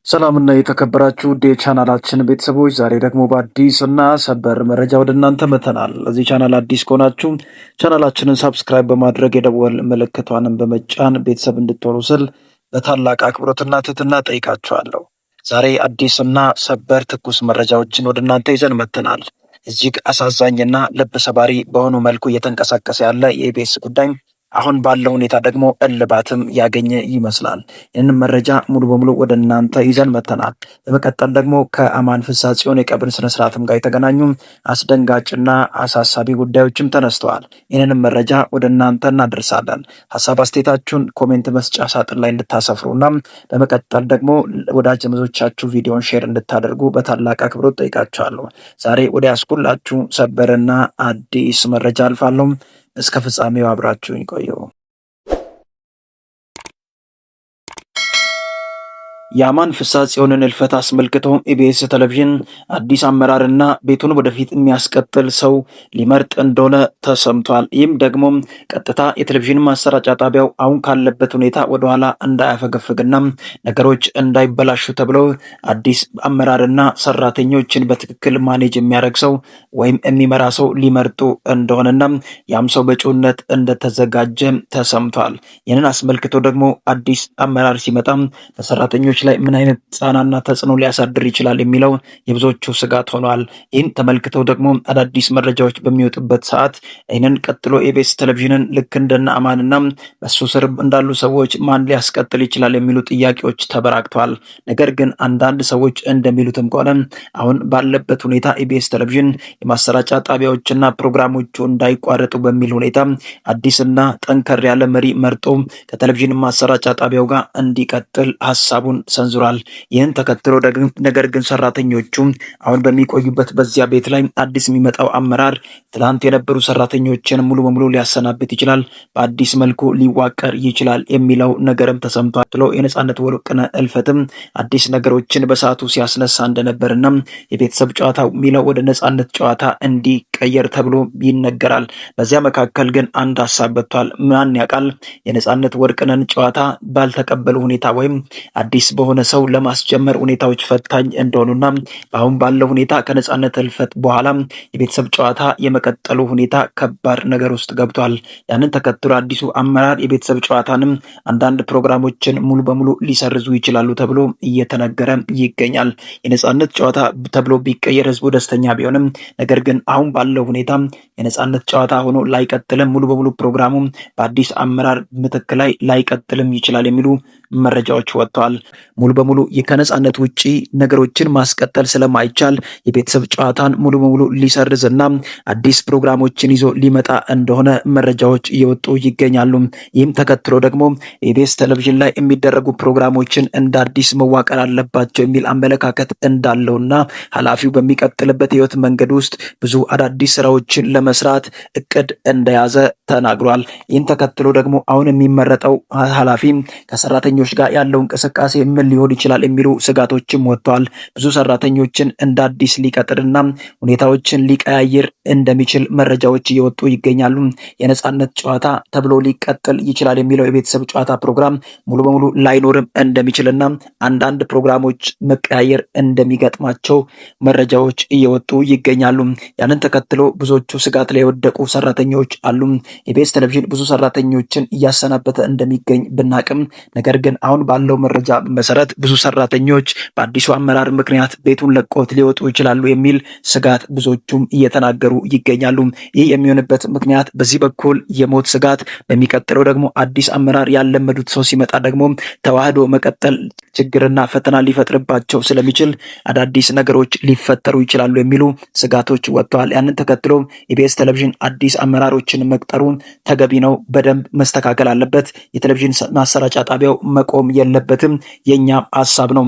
ሰላምና የተከበራችሁ ቻናላችን ቤተሰቦች ዛሬ ደግሞ በአዲስ እና ሰበር መረጃ ወደ እናንተ መተናል። ለዚህ ቻናል አዲስ ከሆናችሁ ቻናላችንን ሰብስክራይብ በማድረግ የደወል ምልክቷንም በመጫን ቤተሰብ እንድትሆኑ ስል በታላቅ አክብሮትና ትህትና ጠይቃችኋለሁ። ዛሬ አዲስና ሰበር ትኩስ መረጃዎችን ወደ እናንተ ይዘን መተናል። እጅግ አሳዛኝና ልብ ሰባሪ በሆኑ መልኩ እየተንቀሳቀሰ ያለ የኢቢኤስ ጉዳይ አሁን ባለው ሁኔታ ደግሞ እልባትም ያገኘ ይመስላል። ይህንን መረጃ ሙሉ በሙሉ ወደ እናንተ ይዘን መተናል። በመቀጠል ደግሞ ከአማን ፍስሐጽዮን የቀብር ስነስርዓትም ጋር የተገናኙ አስደንጋጭና አሳሳቢ ጉዳዮችም ተነስተዋል። ይህንንም መረጃ ወደ እናንተ እናደርሳለን። ሀሳብ አስተያየታችሁን ኮሜንት መስጫ ሳጥን ላይ እንድታሰፍሩና በመቀጠል ደግሞ ወዳጅ ዘመዶቻችሁ ቪዲዮን ሼር እንድታደርጉ በታላቅ አክብሮት ጠይቃችኋለሁ። ዛሬ ወደ ያስኩላችሁ ሰበርና አዲስ መረጃ አልፋለሁ። እስከ ፍጻሜው አብራችሁኝ ቆዩ። የአማን ፍስሐጽዮንን እልፈት አስመልክቶ ኢቢኤስ ቴሌቪዥን አዲስ አመራርና ቤቱን ወደፊት የሚያስቀጥል ሰው ሊመርጥ እንደሆነ ተሰምቷል። ይህም ደግሞ ቀጥታ የቴሌቪዥን ማሰራጫ ጣቢያው አሁን ካለበት ሁኔታ ወደኋላ እንዳያፈገፍግና ነገሮች እንዳይበላሹ ተብሎ አዲስ አመራርና ሰራተኞችን በትክክል ማኔጅ የሚያደርግ ሰው ወይም የሚመራ ሰው ሊመርጡ እንደሆነና ያም ሰው በእጩነት እንደተዘጋጀ ተሰምቷል። ይህንን አስመልክቶ ደግሞ አዲስ አመራር ሲመጣ በሰራተኞች ላይ ምን አይነት ጫናና ተጽዕኖ ሊያሳድር ይችላል የሚለው የብዙዎቹ ስጋት ሆኗል። ይህን ተመልክተው ደግሞ አዳዲስ መረጃዎች በሚወጡበት ሰዓት ይህንን ቀጥሎ ኢቢኤስ ቴሌቪዥንን ልክ እንደነ አማንና በሱ ስር እንዳሉ ሰዎች ማን ሊያስቀጥል ይችላል የሚሉ ጥያቄዎች ተበራክተዋል። ነገር ግን አንዳንድ ሰዎች እንደሚሉትም ከሆነ አሁን ባለበት ሁኔታ ኢቢኤስ ቴሌቪዥን የማሰራጫ ጣቢያዎችና ፕሮግራሞቹ እንዳይቋረጡ በሚል ሁኔታ አዲስና ጠንከር ያለ መሪ መርጦ ከቴሌቪዥን ማሰራጫ ጣቢያው ጋር እንዲቀጥል ሀሳቡን ሰንዝሯል። ይህን ተከትሎ ነገር ግን ሰራተኞቹ አሁን በሚቆዩበት በዚያ ቤት ላይ አዲስ የሚመጣው አመራር ትላንት የነበሩ ሰራተኞችን ሙሉ በሙሉ ሊያሰናብት ይችላል፣ በአዲስ መልኩ ሊዋቀር ይችላል የሚለው ነገርም ተሰምቷል። የነጻነት ወርቅነህ እልፈትም አዲስ ነገሮችን በሰዓቱ ሲያስነሳ እንደነበርና የቤተሰብ ጨዋታ የሚለው ወደ ነጻነት ጨዋታ እንዲቀየር ተብሎ ይነገራል። በዚያ መካከል ግን አንድ ሀሳብ በቷል። ማን ያውቃል የነጻነት ወርቅነህን ጨዋታ ባልተቀበሉ ሁኔታ ወይም አዲስ በሆነ ሰው ለማስጀመር ሁኔታዎች ፈታኝ እንደሆኑና አሁን ባለው ሁኔታ ከነጻነት እልፈት በኋላ የቤተሰብ ጨዋታ የመቀጠሉ ሁኔታ ከባድ ነገር ውስጥ ገብቷል። ያንን ተከትሎ አዲሱ አመራር የቤተሰብ ጨዋታንም አንዳንድ ፕሮግራሞችን ሙሉ በሙሉ ሊሰርዙ ይችላሉ ተብሎ እየተነገረ ይገኛል። የነጻነት ጨዋታ ተብሎ ቢቀየር ህዝቡ ደስተኛ ቢሆንም ነገር ግን አሁን ባለው ሁኔታ የነጻነት ጨዋታ ሆኖ ላይቀጥልም፣ ሙሉ በሙሉ ፕሮግራሙ በአዲስ አመራር ምትክ ላይ ላይቀጥልም ይችላል የሚሉ መረጃዎች ወጥተዋል። ሙሉ በሙሉ ከነጻነት ውጪ ነገሮችን ማስቀጠል ስለማይቻል የቤተሰብ ጨዋታን ሙሉ በሙሉ ሊሰርዝና አዲስ ፕሮግራሞችን ይዞ ሊመጣ እንደሆነ መረጃዎች እየወጡ ይገኛሉ። ይህም ተከትሎ ደግሞ ኢቢኤስ ቴሌቪዥን ላይ የሚደረጉ ፕሮግራሞችን እንደ አዲስ መዋቀር አለባቸው የሚል አመለካከት እንዳለውና ኃላፊው በሚቀጥልበት ህይወት መንገድ ውስጥ ብዙ አዳዲስ ስራዎችን ለመስራት እቅድ እንደያዘ ተናግሯል። ይህን ተከትሎ ደግሞ አሁን የሚመረጠው ኃላፊ ከሰራተኞች ጋር ያለው እንቅስቃሴ ምን ሊሆን ይችላል የሚሉ ስጋቶችም ወጥተዋል። ብዙ ሰራተኞችን እንደ አዲስ ሊቀጥርና ሁኔታዎችን ሊቀያይር እንደሚችል መረጃዎች እየወጡ ይገኛሉ። የነጻነት ጨዋታ ተብሎ ሊቀጥል ይችላል የሚለው የቤተሰብ ጨዋታ ፕሮግራም ሙሉ በሙሉ ላይኖርም እንደሚችልና አንዳንድ ፕሮግራሞች መቀያየር እንደሚገጥማቸው መረጃዎች እየወጡ ይገኛሉ። ያንን ተከትሎ ብዙዎቹ ስጋት ላይ የወደቁ ሰራተኞች አሉ። ኢቢኤስ ቴሌቪዥን ብዙ ሰራተኞችን እያሰናበተ እንደሚገኝ ብናቅም ነገር ግን አሁን ባለው መረጃ መሰረት ብዙ ሰራተኞች በአዲሱ አመራር ምክንያት ቤቱን ለቆት ሊወጡ ይችላሉ የሚል ስጋት ብዙዎቹም እየተናገሩ ይገኛሉ። ይህ የሚሆንበት ምክንያት በዚህ በኩል የሞት ስጋት፣ በሚቀጥለው ደግሞ አዲስ አመራር ያለመዱት ሰው ሲመጣ ደግሞ ተዋህዶ መቀጠል ችግርና ፈተና ሊፈጥርባቸው ስለሚችል አዳዲስ ነገሮች ሊፈጠሩ ይችላሉ የሚሉ ስጋቶች ወጥተዋል። ያንን ተከትሎ ኢቢኤስ ቴሌቪዥን አዲስ አመራሮችን መቅጠሩን ተገቢ ነው፣ በደንብ መስተካከል አለበት፣ የቴሌቪዥን ማሰራጫ ጣቢያው መቆም የለበትም የኛ ሐሳብ ነው።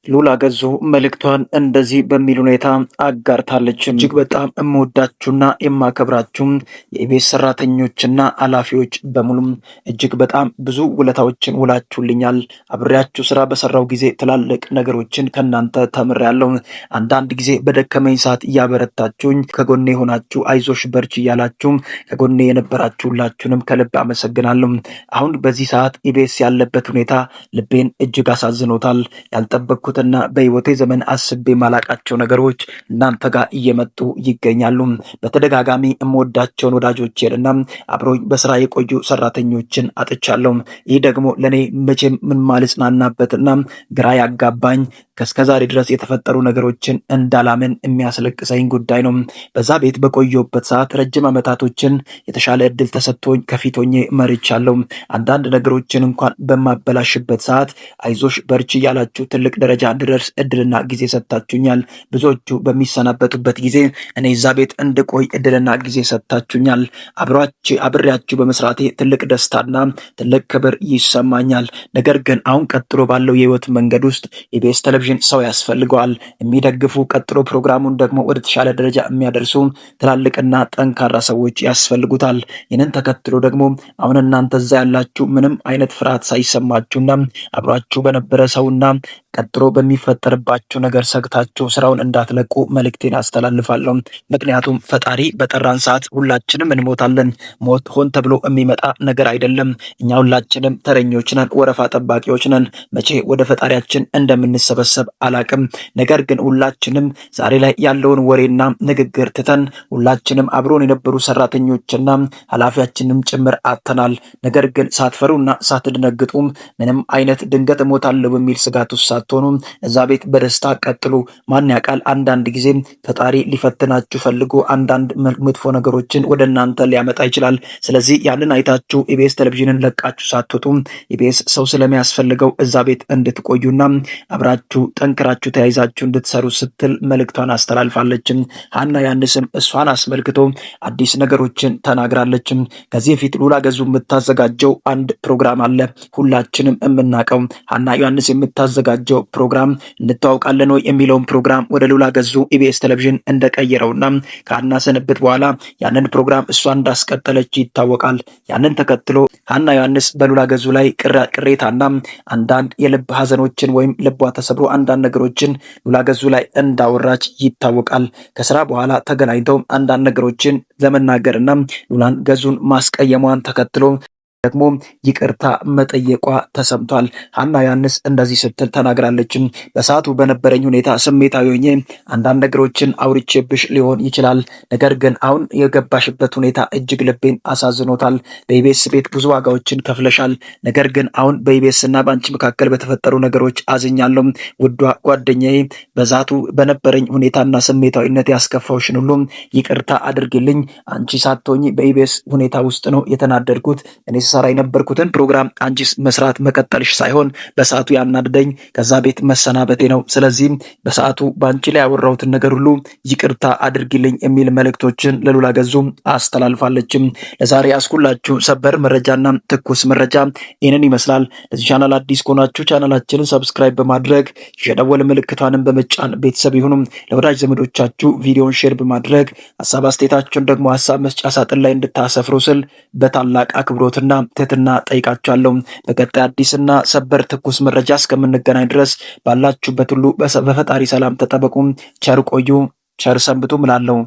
ሉላ ገዙ መልእክቷን እንደዚህ በሚል ሁኔታ አጋርታለች። እጅግ በጣም የምወዳችሁና የማከብራችሁ የኢቢኤስ ሰራተኞችና ኃላፊዎች በሙሉም እጅግ በጣም ብዙ ውለታዎችን ውላችሁልኛል። አብሬያችሁ ስራ በሰራው ጊዜ ትላልቅ ነገሮችን ከእናንተ ተምሬያለሁ። አንዳንድ ጊዜ በደከመኝ ሰዓት እያበረታችሁኝ ከጎኔ የሆናችሁ አይዞሽ በርች እያላችሁ ከጎኔ የነበራችሁላችሁንም ከልብ አመሰግናለሁ። አሁን በዚህ ሰዓት ኢቢኤስ ያለበት ሁኔታ ልቤን እጅግ አሳዝኖታል። ያልጠበቅኩትና በህይወቴ ዘመን አስቤ ማላቃቸው ነገሮች እናንተ ጋር እየመጡ ይገኛሉ። በተደጋጋሚ የምወዳቸውን ወዳጆቼንና አብሮኝ በስራ የቆዩ ሰራተኞችን አጥቻለሁ። ይህ ደግሞ ለእኔ መቼም ምን ማልጽናናበትና ግራ ያጋባኝ ከእስከዛሬ ድረስ የተፈጠሩ ነገሮችን እንዳላምን የሚያስለቅሰኝ ጉዳይ ነው። በዛ ቤት በቆየሁበት ሰዓት ረጅም ዓመታቶችን የተሻለ እድል ተሰጥቶኝ ከፊት ሆኜ መርቻለሁ። አንዳንድ ነገሮችን እንኳን በማበላሽበት ሰዓት አይዞሽ በርቺ እያላችሁ ትልቅ ደረጃ እንድደርስ እድልና ጊዜ ሰጥታችሁኛል። ብዙዎቹ በሚሰናበቱበት ጊዜ እኔ እዛ ቤት እንድቆይ እድልና ጊዜ ሰጥታችሁኛል። አብሬያችሁ በመስራቴ ትልቅ ደስታና ትልቅ ክብር ይሰማኛል። ነገር ግን አሁን ቀጥሎ ባለው የህይወት መንገድ ውስጥ ኢቢኤስ ቴሌቪዥን ሰው ያስፈልገዋል። የሚደግፉ ቀጥሎ ፕሮግራሙን ደግሞ ወደ ተሻለ ደረጃ የሚያደርሱ ትላልቅና ጠንካራ ሰዎች ያስፈልጉታል። ይህንን ተከትሎ ደግሞ አሁን እናንተ እዛ ያላችሁ ምንም አይነት ፍርሃት ሳይሰማችሁና አብሯችሁ በነበረ ሰውና ቀጥሎ በሚፈጠርባችሁ ነገር ሰግታችሁ ስራውን እንዳትለቁ መልእክቴን አስተላልፋለሁ። ምክንያቱም ፈጣሪ በጠራን ሰዓት ሁላችንም እንሞታለን። ሞት ሆን ተብሎ የሚመጣ ነገር አይደለም። እኛ ሁላችንም ተረኞች ነን፣ ወረፋ ጠባቂዎች ነን። መቼ ወደ ፈጣሪያችን እንደምንሰበሰብ አላቅም። ነገር ግን ሁላችንም ዛሬ ላይ ያለውን ወሬና ንግግር ትተን ሁላችንም አብሮን የነበሩ ሰራተኞችና ኃላፊያችንም ጭምር አጥተናል። ነገር ግን ሳትፈሩና ሳትደነግጡ ምንም አይነት ድንገት እሞታለሁ በሚል ስጋት ውስጥ ሳትሆኑ እዛ ቤት በደስታ ቀጥሉ። ማን ያውቃል፣ አንዳንድ ጊዜ ፈጣሪ ሊፈትናችሁ ፈልጎ አንዳንድ መጥፎ ነገሮችን ወደ እናንተ ሊያመጣ ይችላል። ስለዚህ ያንን አይታችሁ ኢቢኤስ ቴሌቪዥንን ለቃችሁ ሳትወጡ ኢቢኤስ ሰው ስለሚያስፈልገው እዛ ቤት እንድትቆዩና አብራችሁ ጠንክራችሁ ተያይዛችሁ እንድትሰሩ ስትል መልእክቷን አስተላልፋለች። ሀና ዮሐንስም እሷን አስመልክቶ አዲስ ነገሮችን ተናግራለች። ከዚህ በፊት ሉላ ገዙ የምታዘጋጀው አንድ ፕሮግራም አለ፣ ሁላችንም የምናውቀው። ሀና ዮሐንስ የምታዘጋጀው ፕሮግራም እንተዋውቃለን ወይ የሚለውን ፕሮግራም ወደ ሉላ ገዙ ኢቢኤስ ቴሌቪዥን እንደቀየረውና ከሀና ስንብት በኋላ ያንን ፕሮግራም እሷ እንዳስቀጠለች ይታወቃል። ያንን ተከትሎ ሀና ዮሐንስ በሉላ ገዙ ላይ ቅሬታና አንዳንድ የልብ ሀዘኖችን ወይም ልቧ ተሰብሮ አንዳንድ ነገሮችን ሉላ ገዙ ላይ እንዳወራች ይታወቃል። ከስራ በኋላ ተገናኝተው አንዳንድ ነገሮችን ለመናገርና ሉላን ገዙን ማስቀየሟን ተከትሎ ደግሞ ይቅርታ መጠየቋ ተሰምቷል። ሀና ዮሐንስ እንደዚህ ስትል ተናግራለች። በሰዓቱ በነበረኝ ሁኔታ ስሜታዊ ሆኜ አንዳንድ ነገሮችን አውርቼብሽ ሊሆን ይችላል። ነገር ግን አሁን የገባሽበት ሁኔታ እጅግ ልቤን አሳዝኖታል። በኢቢኤስ ቤት ብዙ ዋጋዎችን ከፍለሻል። ነገር ግን አሁን በኢቢኤስ እና በአንቺ መካከል በተፈጠሩ ነገሮች አዝኛለሁ። ውዷ ጓደኛዬ፣ በዛቱ በነበረኝ ሁኔታና ስሜታዊነት ያስከፋውሽን ሁሉ ይቅርታ አድርግልኝ። አንቺ ሳትሆኚ በኢቢኤስ ሁኔታ ውስጥ ነው የተናደድኩት። እኔ ሰራ የነበርኩትን ፕሮግራም አንቺስ መስራት መቀጠልሽ ሳይሆን በሰዓቱ ያናደደኝ ከዛ ቤት መሰናበቴ ነው። ስለዚህ በሰዓቱ በአንቺ ላይ ያወራሁትን ነገር ሁሉ ይቅርታ አድርጊልኝ የሚል መልእክቶችን ለሉላ ገዙ አስተላልፋለችም። ለዛሬ ያስኩላችሁ ሰበር መረጃና ትኩስ መረጃ ይህንን ይመስላል። ለዚህ ቻናል አዲስ ከሆናችሁ ቻናላችንን ሰብስክራይብ በማድረግ የደወል ምልክቷንም በመጫን ቤተሰብ ይሁኑ። ለወዳጅ ዘመዶቻችሁ ቪዲዮን ሼር በማድረግ ሀሳብ አስተያየታችሁን ደግሞ ሀሳብ መስጫ ሳጥን ላይ እንድታሰፍሩ ስል በታላቅ አክብሮትና ትህትና ጠይቃችኋለሁ። በቀጣይ አዲስና ሰበር ትኩስ መረጃ እስከምንገናኝ ድረስ ባላችሁበት ሁሉ በፈጣሪ ሰላም ተጠበቁ። ቸር ቆዩ፣ ቸር ሰንብቱ እላለሁ።